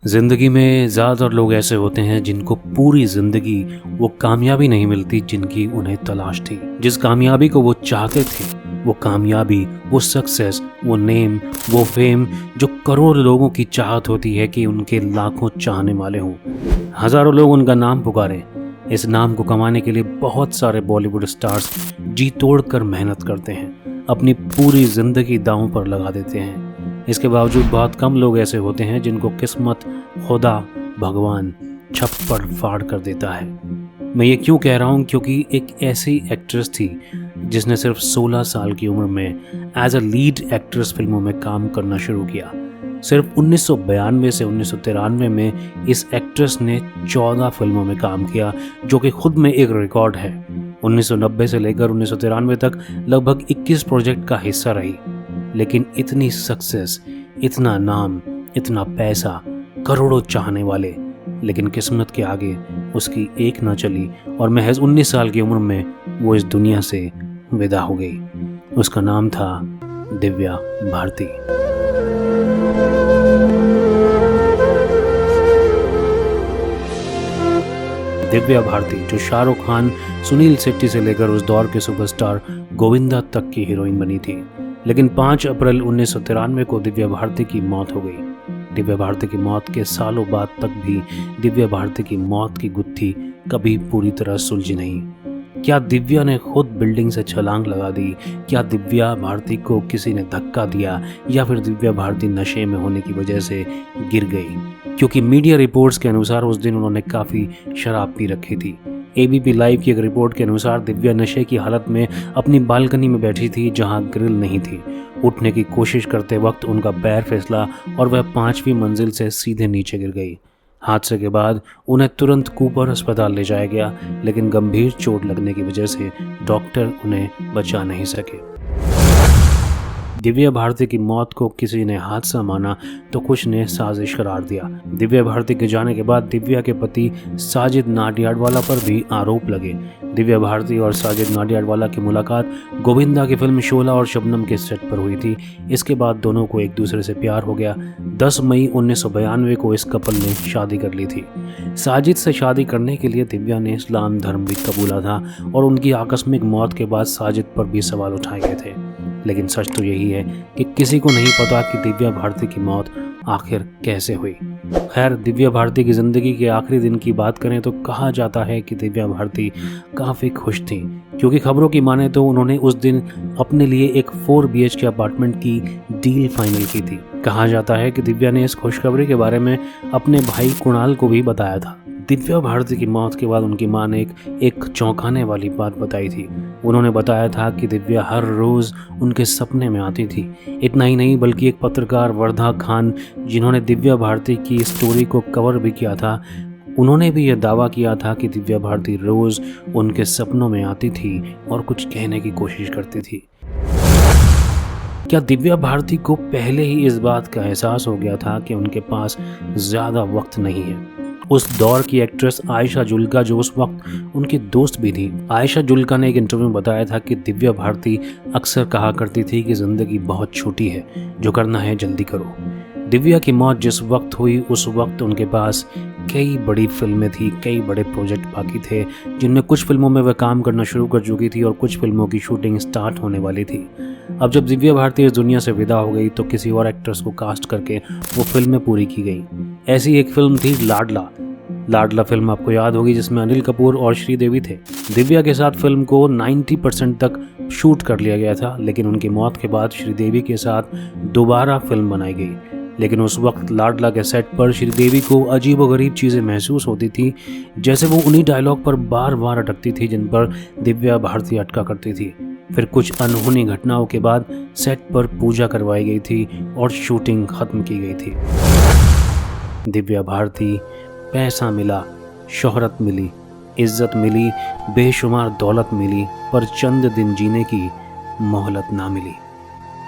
ज़िंदगी में ज़्यादातर लोग ऐसे होते हैं जिनको पूरी ज़िंदगी वो कामयाबी नहीं मिलती जिनकी उन्हें तलाश थी। जिस कामयाबी को वो चाहते थे, वो कामयाबी, वो सक्सेस, वो नेम, वो फेम जो करोड़ों लोगों की चाहत होती है कि उनके लाखों चाहने वाले हों। हज़ारों लोग उनका नाम पुकारें। इस नाम को कमाने के लिए बहुत सारे बॉलीवुड स्टार्स जी तोड़ कर मेहनत करते हैं, अपनी पूरी ज़िंदगी दांव पर लगा देते हैं। इसके बावजूद बहुत कम लोग ऐसे होते हैं जिनको किस्मत, खुदा, भगवान छप्पर फाड़ कर देता है। मैं ये क्यों कह रहा हूँ, क्योंकि एक ऐसी एक्ट्रेस थी जिसने सिर्फ 16 साल की उम्र में एज अ लीड एक्ट्रेस फिल्मों में काम करना शुरू किया। सिर्फ 1992 से 1993 में इस एक्ट्रेस ने 14 फिल्मों में काम किया, जो कि खुद में एक रिकॉर्ड है। 1990 से लेकर 1993 तक लगभग 21 प्रोजेक्ट का हिस्सा रही, लेकिन इतनी सक्सेस, इतना नाम, इतना पैसा, करोड़ों चाहने वाले, लेकिन किस्मत के आगे उसकी एक ना चली और महज 19 साल की उम्र में वो इस दुनिया से विदा हो गई। उसका नाम था दिव्या भारती। दिव्या भारती, जो शाहरुख खान, सुनील शेट्टी से लेकर उस दौर के सुपरस्टार गोविंदा तक की हीरोइन बनी थी। लेकिन 5 अप्रैल 1993 को दिव्या भारती की मौत हो गई। दिव्या भारती की मौत के सालों बाद तक भी दिव्या भारती की मौत की गुत्थी कभी पूरी तरह सुलझी नहीं। क्या दिव्या ने खुद बिल्डिंग से छलांग लगा दी? क्या दिव्या भारती को किसी ने धक्का दिया, या फिर दिव्या भारती नशे में होने की वजह से गिर गई? क्योंकि मीडिया रिपोर्ट्स के अनुसार उस दिन उन्होंने काफ़ी शराब पी रखी थी। एबीपी लाइव की एक रिपोर्ट के अनुसार दिव्या नशे की हालत में अपनी बालकनी में बैठी थी, जहां ग्रिल नहीं थी। उठने की कोशिश करते वक्त उनका पैर फिसला और वह 5वीं मंजिल से सीधे नीचे गिर गई। हादसे के बाद उन्हें तुरंत कूपर अस्पताल ले जाया गया, लेकिन गंभीर चोट लगने की वजह से डॉक्टर उन्हें बचा नहीं सके। दिव्या भारती की मौत को किसी ने हादसा माना तो कुछ ने साजिश करार दिया। दिव्या भारती के जाने के बाद दिव्या के पति साजिद नाडियाडवाला पर भी आरोप लगे। दिव्या भारती और साजिद नाडियाडवाला की मुलाकात गोविंदा की फिल्म शोला और शबनम के सेट पर हुई थी। इसके बाद दोनों को एक दूसरे से प्यार हो गया। 10 मई 1992 को इस कपल ने शादी कर ली थी। साजिद से शादी करने के लिए दिव्या ने इस्लाम धर्म भी कबूला था और उनकी आकस्मिक मौत के बाद साजिद पर भी सवाल उठाए गए थे। लेकिन सच तो यही है कि किसी को नहीं पता कि दिव्या भारती की मौत आखिर कैसे हुई। खैर, दिव्या भारती की ज़िंदगी के आखिरी दिन की बात करें तो कहा जाता है कि दिव्या भारती काफ़ी खुश थी, क्योंकि खबरों की माने तो उन्होंने उस दिन अपने लिए एक 4 BHK अपार्टमेंट की डील फाइनल की थी। कहा जाता है कि दिव्या ने इस खुशखबरी के बारे में अपने भाई कुणाल को भी बताया था। दिव्या भारती की मौत के बाद उनकी मां ने एक चौंकाने वाली बात बताई थी। उन्होंने बताया था कि दिव्या हर रोज़ उनके सपने में आती थी। इतना ही नहीं, बल्कि एक पत्रकार वर्धा खान, जिन्होंने दिव्या भारती की स्टोरी को कवर भी किया था, उन्होंने भी यह दावा किया था कि दिव्या भारती रोज़ उनके सपनों में आती थी और कुछ कहने की कोशिश करती थी। क्या दिव्या भारती को पहले ही इस बात का एहसास हो गया था कि उनके पास ज़्यादा वक्त नहीं है? उस दौर की एक्ट्रेस आयशा जुल्का, जो उस वक्त उनकी दोस्त भी थी, आयशा जुल्का ने एक इंटरव्यू में बताया था कि दिव्या भारती अक्सर कहा करती थी कि ज़िंदगी बहुत छोटी है, जो करना है जल्दी करो। दिव्या की मौत जिस वक्त हुई, उस वक्त उनके पास कई बड़ी फिल्में थी, कई बड़े प्रोजेक्ट बाकी थे, जिनमें कुछ फिल्मों में वह काम करना शुरू कर चुकी थी और कुछ फिल्मों की शूटिंग स्टार्ट होने वाली थी। अब जब दिव्या भारती इस दुनिया से विदा हो गई तो किसी और एक्ट्रेस को कास्ट करके वो फिल्में पूरी की गई। ऐसी एक फिल्म थी लाडला। लाडला फिल्म आपको याद होगी, जिसमें अनिल कपूर और श्रीदेवी थे। दिव्या के साथ फिल्म को 90% तक शूट कर लिया गया था, लेकिन उनकी मौत के बाद श्रीदेवी के साथ दोबारा फिल्म बनाई गई। लेकिन उस वक्त लाडला के सेट पर श्रीदेवी को अजीबोगरीब चीज़ें महसूस होती थी, जैसे वो उन्हीं डायलॉग पर बार बार अटकती थी जिन पर दिव्या भारती अटका करती थी। फिर कुछ अनहोनी घटनाओं के बाद सेट पर पूजा करवाई गई थी और शूटिंग खत्म की गई थी। दिव्या भारती, पैसा मिला, शोहरत मिली, इज्जत मिली, बेशुमार दौलत मिली, पर चंद दिन जीने की मोहलत ना मिली।